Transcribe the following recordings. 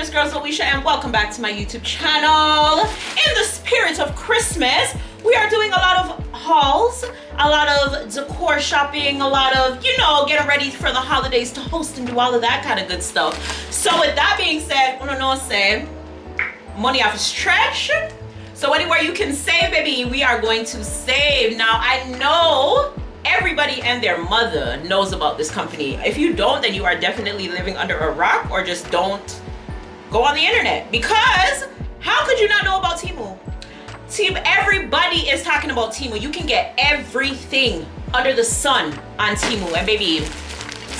is girl ZOESHAAA and welcome back to my YouTube channel. In the spirit of Christmas, we are doing a lot of hauls, a lot of decor shopping, a lot of, you know, getting ready for the holidays to host and do all of that kind of good stuff. So with that being said, I don't know, say money off a stretch. So anywhere you can save, baby, we are going to save. Now I know everybody and their mother knows about this company. If you don't, then you are definitely living under a rock, or just don't go on the internet, because how could you not know about Temu? Everybody is talking about Temu. You can get everything under the sun on Temu. And baby,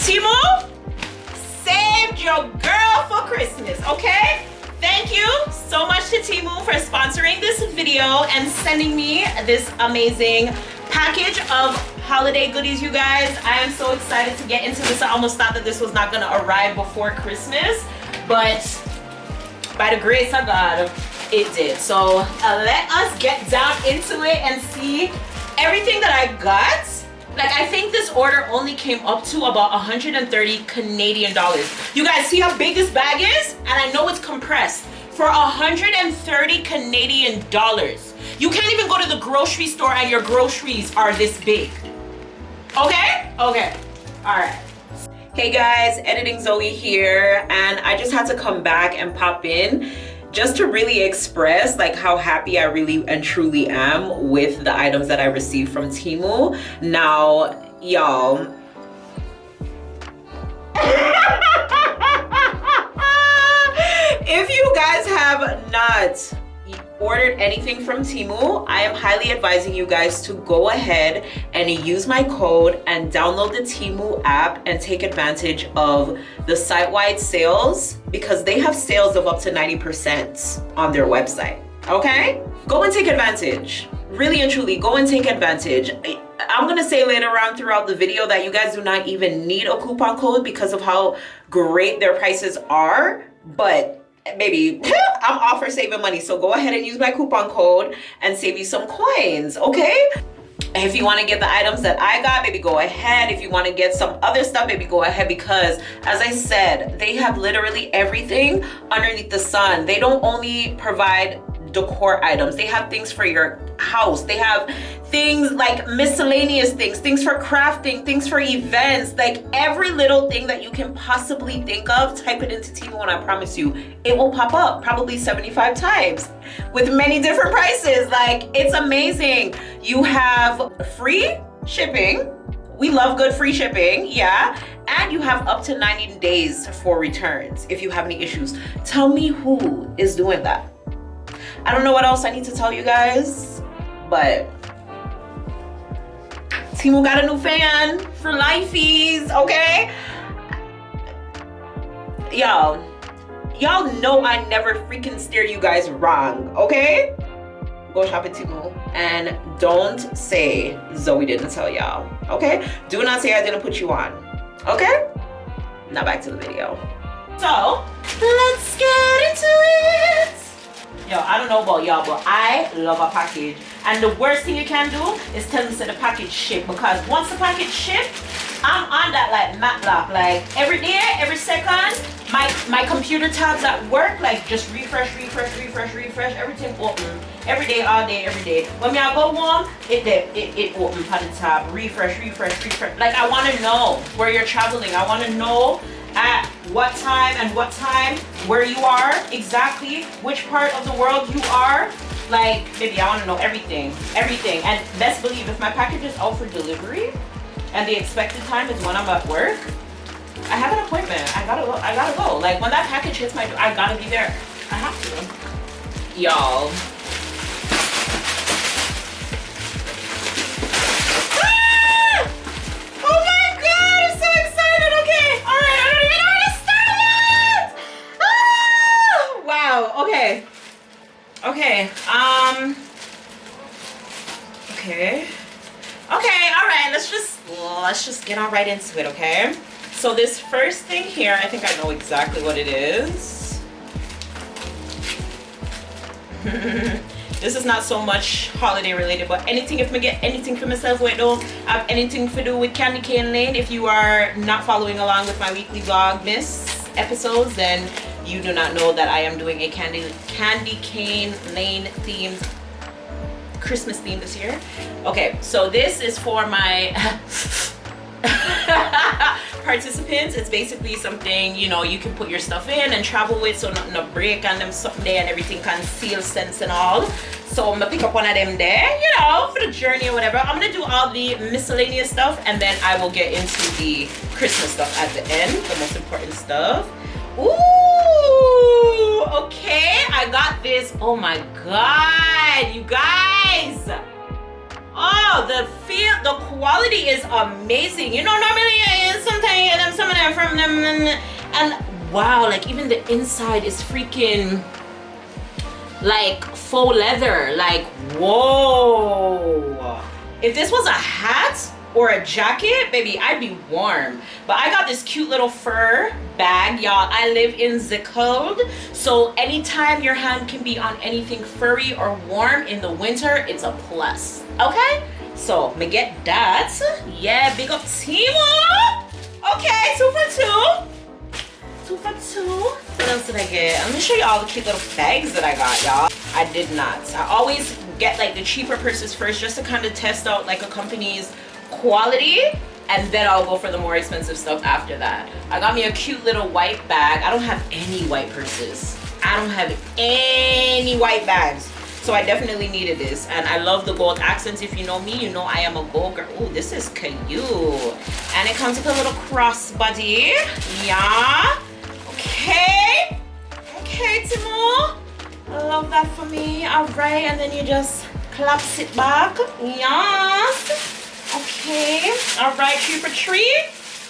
Temu saved your girl for Christmas, okay? Thank you so much to Temu for sponsoring this video and sending me this amazing package of holiday goodies, you guys. I am so excited to get into this. I almost thought that this was not gonna arrive before Christmas, but by the grace of God, it did. So let us get down into it and see everything that I got. Like, I think this order only came up to about 130 Canadian dollars. You guys see how big this bag is? And I know it's compressed. For 130 Canadian dollars. You can't even go to the grocery store and your groceries are this big. Okay? Okay. Alright. Hey guys, Editing Zoe here, and I just had to come back and pop in just to really express like how happy I really and truly am with the items that I received from Temu. Now, y'all, if you guys have not ordered anything from Temu, I am highly advising you guys to go ahead and use my code and download the Temu app and take advantage of the site-wide sales, because they have sales of up to 90% on their website. Okay, go and take advantage. Really and truly, go and take advantage. I'm gonna say later on throughout the video that you guys do not even need a coupon code because of how great their prices are, but baby, I'm all for saving money, so go ahead and use my coupon code and save you some coins, okay? If you want to get the items that I got, baby, go ahead. If you want to get some other stuff, baby, go ahead, because as I said, they have literally everything underneath the sun. They don't only provide decor items, they have things for your house. They have things like miscellaneous things for crafting, things for events, like every little thing that you can possibly think of. Type it into Temu and I promise you it will pop up probably 75 times with many different prices. Like, it's amazing. You have free shipping. We love good free shipping, yeah. And you have up to 90 days for returns if you have any issues. Tell me who is doing that. I don't know what else I need to tell you guys, but Temu got a new fan for lifeies, okay? Y'all know I never freaking steer you guys wrong, okay? Go shop at Temu and don't say Zoe didn't tell y'all, okay? Do not say I didn't put you on, okay? Now back to the video. So, let's get into it. Yo, I don't know about y'all, but I love a package. And the worst thing you can do is tell me to the package ship, because once the package ship, I'm on that like matlock. Like every day, every second, my computer tabs at work, like just refresh, everything open. Every day, all day, every day. When I go home, it open on the tab. Refresh. Like, I want to know where you're traveling. I want to know at what time, where you are exactly, which part of the world you are. Like, baby, I want to know everything. And best believe, if my package is out for delivery and the expected time is when I'm at work, I have an appointment. I gotta go. Like, when that package hits my door, I gotta be there. I have to. Y'all, okay, all right, let's just get on right into it, okay? So this first thing here, I think I know exactly what it is. This is not so much holiday related, but anything, if I get anything for myself, wait, don't have anything to do with Candy Cane Lane. If you are not following along with my weekly vlog episodes, then you do not know that I am doing a candy cane lane themed Christmas theme this year. Okay, so this is for my participants. It's basically something, you know, you can put your stuff in and travel with, so nothing to break and them something there and everything can seal sense and all. So I'm gonna pick up one of them there, you know, for the journey or whatever. I'm gonna do all the miscellaneous stuff and then I will get into the Christmas stuff at the end, the most important stuff. Ooh, okay, I got this. Oh my God, you guys. Oh, the quality is amazing. You know, normally sometimes some of them from them and wow, like even the inside is freaking like faux leather. Like, whoa. If this was a hat or a jacket, baby, I'd be warm. But I got this cute little fur bag, y'all. I live in the cold, so anytime your hand can be on anything furry or warm in the winter, it's a plus. Okay, so me get that. Yeah, big up Temu. Okay, 2 for 2. 2 for 2. What else did I get? Let me show you all the cute little bags that I got, y'all. I did not. I always get like the cheaper purses first, just to kind of test out like a company's quality, and then I'll go for the more expensive stuff after that. I got me a cute little white bag. I don't have any white purses. I don't have any white bags, so I definitely needed this. And I love the gold accents. If you know me, you know I am a gold girl. Oh, this is cute. And it comes with a little crossbody. Yeah. Okay. Okay, Temu. I love that for me. All right, and then you just collapse it back. Yes. Okay, all right, 3 for 3.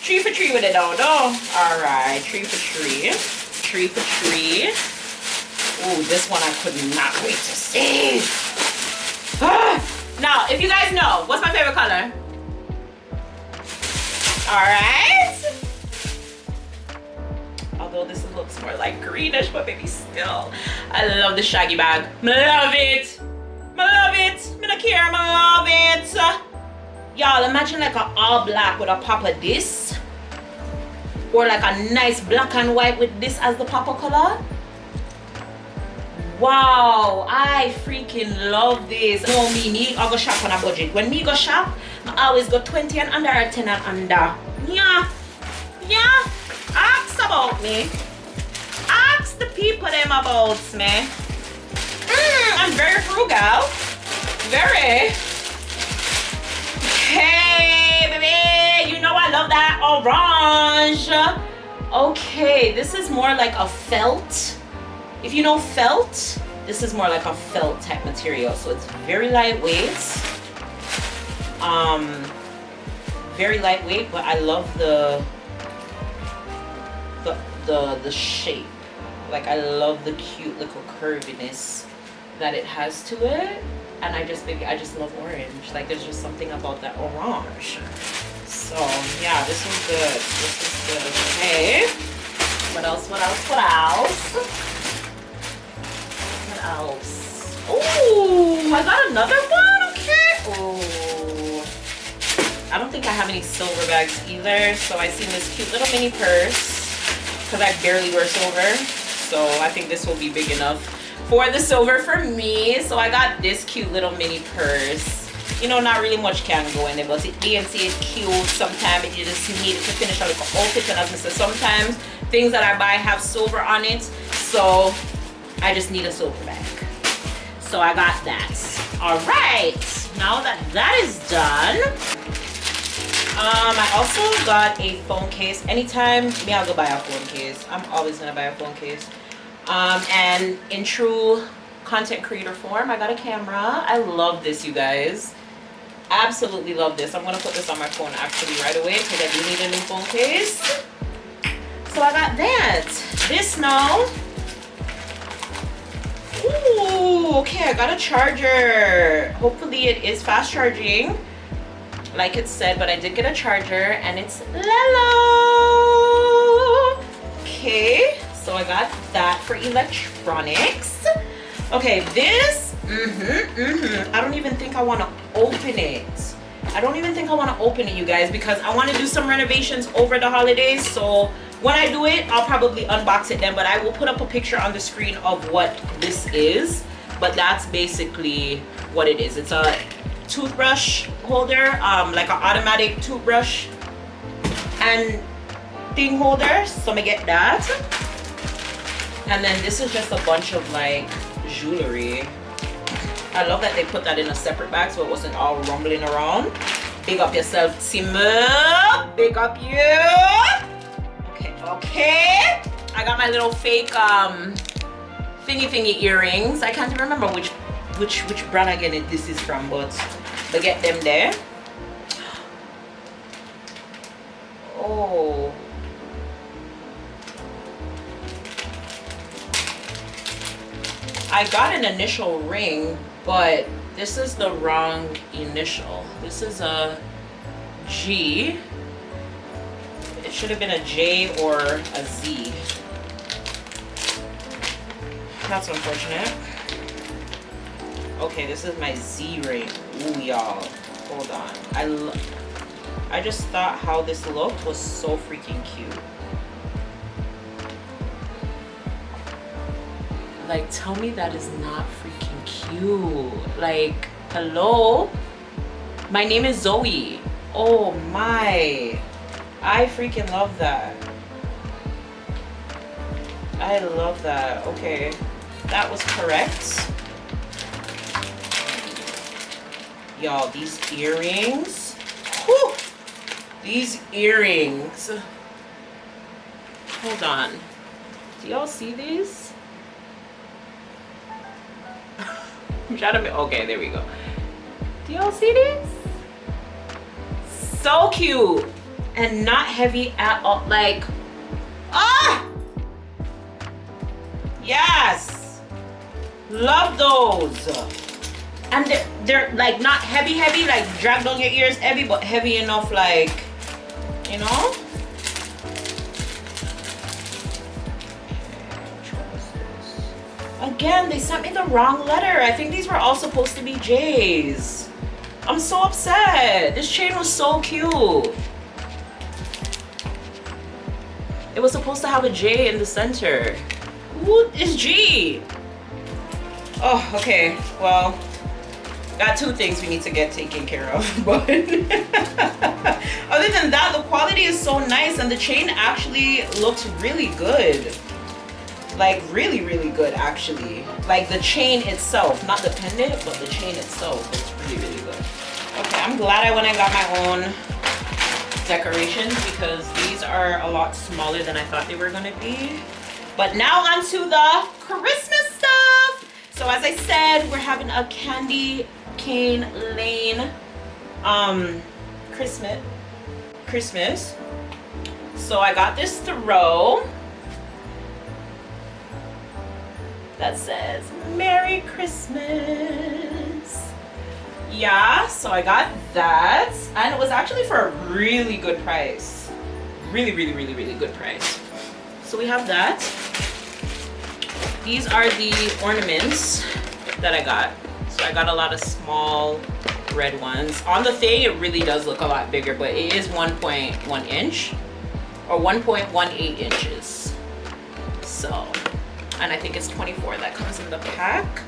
3 for 3 with it, though. All right, 3 for 3. 3 for 3. Ooh, this one I could not wait to see. Now, if you guys know, what's my favorite color? All right. Although this looks more like greenish, but baby, still, I love the shaggy bag. Love it. Love it. I don't care. Love it. Y'all, imagine like an all black with a pop of this, or like a nice black and white with this as the pop of color. Wow, I freaking love this. No, me I go shop on a budget. When me go shop, I always go 20 and under or 10 and under. Yeah, yeah. Ask about me. Ask the people them about me. I'm very frugal. Very. Hey, baby, you know I love that orange. Okay, this is more like a felt. If you know felt, this is more like a felt type material. So it's very lightweight. Very lightweight, but I love the shape. Like, I love the cute little curviness that it has to it. And I just love orange. Like, there's just something about that orange. So yeah, this one's good. This is good. Okay. What else? What else? What else? What else? Oh, I got another one. Okay. Oh, I don't think I have any silver bags either. So I seen this cute little mini purse because I barely wear silver. So I think this will be big enough for the silver for me. So I got this cute little mini purse. You know, not really much can go in it, but it DNC is cute. Sometimes you just need it to finish a little outfit, and as I said, sometimes things that I buy have silver on it, so I just need a silver bag. So I got that. All right, now that that is done, I also got a phone case. Anytime me, I'll go buy a phone case. I'm always gonna buy a phone case. And in true content creator form, I got a camera. I love this, you guys. Absolutely love this. I'm gonna put this on my phone actually right away because I do need a new phone case. So I got that. This now. Ooh, okay, I got a charger. Hopefully it is fast charging, like it said, but I did get a charger and it's Lelo. Okay, so I got that for electronics. Okay, this, I don't even think I want to open it. I don't even think I want to open it, you guys, because I want to do some renovations over the holidays. So When I do it, I'll probably unbox it then, but I will put up a picture on the screen of what this is. But that's basically what it is. It's a toothbrush holder, like an automatic toothbrush and thing holder. So I'm gonna get that. And then this is just a bunch of like jewelry. I love that they put that in a separate bag so it wasn't all rumbling around. Big up yourself, Temu. Big up you. Okay. I got my little fake thingy earrings. I can't remember which brand again this is from, but I get them there. Oh. I got an initial ring, but this is the wrong initial. This is a G. It should have been a J or a Z. That's unfortunate. Okay, this is my Z ring. Ooh, y'all. Hold on. I just thought how this looked was so freaking cute. Like, tell me that is not freaking cute. Like, hello? My name is Zoe. Oh my. I freaking love that. I love that. Okay. That was correct. Y'all, these earrings. Whew. These earrings. Hold on. Do y'all see these? I'm trying to, okay, there we go. Do y'all see these? So cute and not heavy at all. Like, ah, yes, love those. And they're like not heavy, like drag down your ears heavy, but heavy enough, like, you know. Again, they sent me the wrong letter. I think these were all supposed to be J's. I'm so upset. This chain was so cute. It was supposed to have a J in the center. What is G? Oh, okay. Well, got two things we need to get taken care of. But other than that, the quality is so nice and the chain actually looks really good. Like really good actually. Like the chain itself, not the pendant, but the chain itself is really good. Okay, I'm glad I went and got my own decorations because these are a lot smaller than I thought they were gonna be. But now onto the Christmas stuff. So as I said, we're having a candy cane lane Christmas. So I got this throw that says Merry Christmas. Yeah, so I got that and it was actually for a really good price. Really good price. So we have that. These are the ornaments that I got. So I got a lot of small red ones. On the thing it really does look a lot bigger, but it is 1.1 inch or 1.18 inches. So, and I think it's 24 that comes in the pack.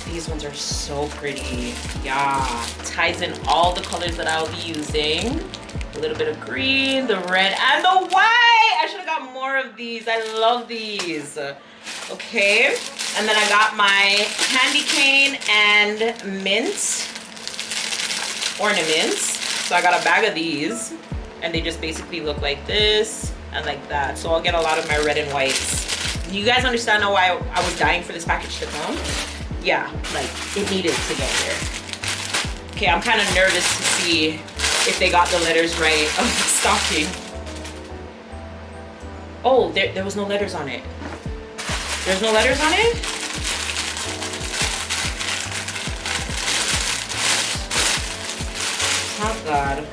These ones are so pretty. Yeah, ties in all the colors that I'll be using. A little bit of green, the red, and the white. I should have got more of these. I love these. Okay, and then I got my candy cane and mint ornaments. So I got a bag of these, and they just basically look like this and like that. So I'll get a lot of my red and whites. You guys understand now why I was dying for this package to come? Yeah, like it needed to get here. Okay, I'm kind of nervous to see if they got the letters right of the stocking. Oh, there was no letters on it. There's no letters on it? Thank God.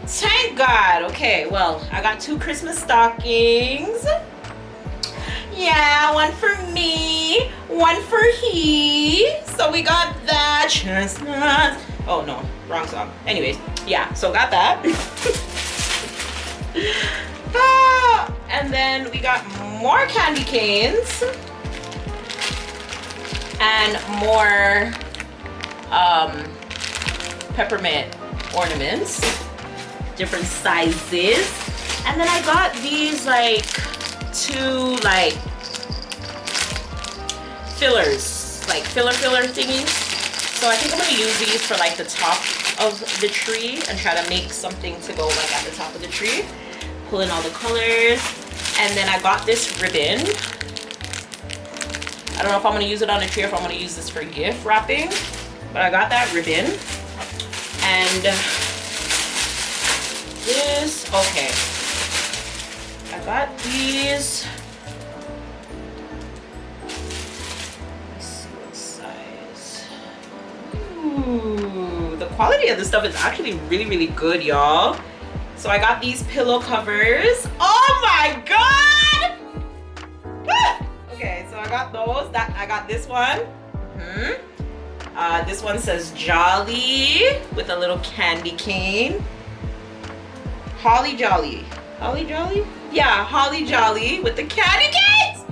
Thank God. Okay, well, I got 2 Christmas stockings. Yeah, one for me, one for he. So we got that. Chestnut. Oh no, wrong song. Anyways, yeah, so got that. And then we got more candy canes and more peppermint ornaments, different sizes. And then I got these like 2 like fillers, like filler thingies. So I think I'm gonna use these for like the top of the tree and try to make something to go like at the top of the tree. Pull in all the colors. And then I got this ribbon. I don't know if I'm gonna use it on the tree or if I'm gonna use this for gift wrapping, but I got that ribbon. And this, okay. I got these. Let's see what size. Ooh, the quality of this stuff is actually really good, y'all. So I got these pillow covers. Oh my god! Okay, so I got those. I got this one. This one says Jolly with a little candy cane. Holly Jolly. Holly Jolly? Yeah, Holly Jolly with the candy canes.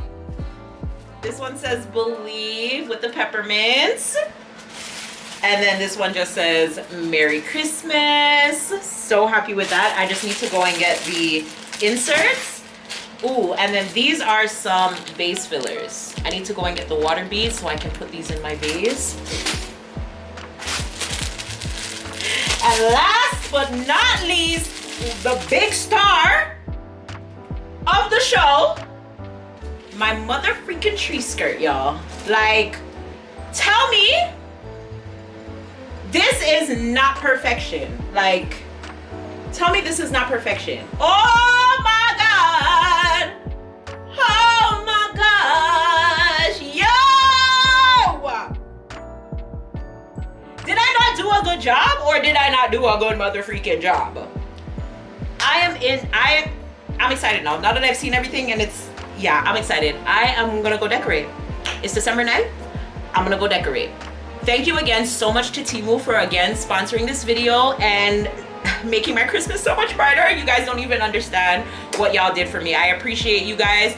This one says Believe with the peppermints. And then this one just says Merry Christmas. So happy with that. I just need to go and get the inserts. Ooh, and then these are some base fillers. I need to go and get the water beads so I can put these in my vase. And last but not least, the big star of the show, my mother freaking tree skirt, y'all. Like, tell me this is not perfection. Like, tell me this is not perfection. Oh my god. Oh my gosh. Yo! Did I not do a good job or did I not do a good mother freaking job? I'm excited now. Now that I've seen everything and it's, yeah, I'm excited. I am gonna go decorate. It's December 9th. I'm gonna go decorate. Thank you again so much to Temu for again sponsoring this video and making my Christmas so much brighter. You guys don't even understand what y'all did for me. I appreciate you guys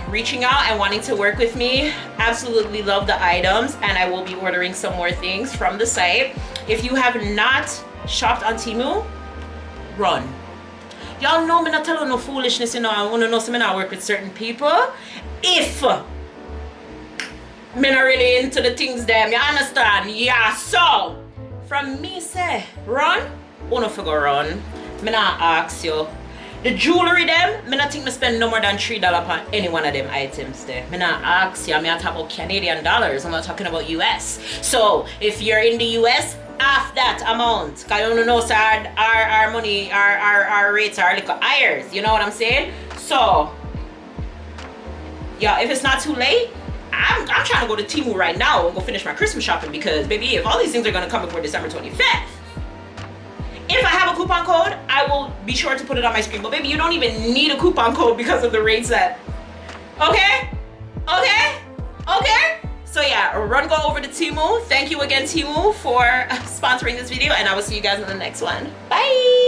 reaching out and wanting to work with me. Absolutely love the items and I will be ordering some more things from the site. If you have not shopped on Temu, run. Y'all know me not telling no foolishness, you know. I want to know some I work with certain people. If me not really into the things them, you understand? Yeah, so from me say run, wanna figure run. Me not ask you. The jewelry them, me not think me spend no more than $3 on any one of them items there. Me not ask you, me not talk about Canadian dollars, I'm not talking about US. So if you're in the US, half that amount. Cause you don't know, so our money, our rates are a little higher. You know what I'm saying? So yeah, if it's not too late, I'm trying to go to Temu right now and go finish my Christmas shopping because baby, if all these things are gonna come before December 25th, if I have a coupon code, I will be sure to put it on my screen. But baby, you don't even need a coupon code because of the rates that, okay? So yeah, run go over to Temu. Thank you again, Temu, for sponsoring this video and I will see you guys in the next one. Bye.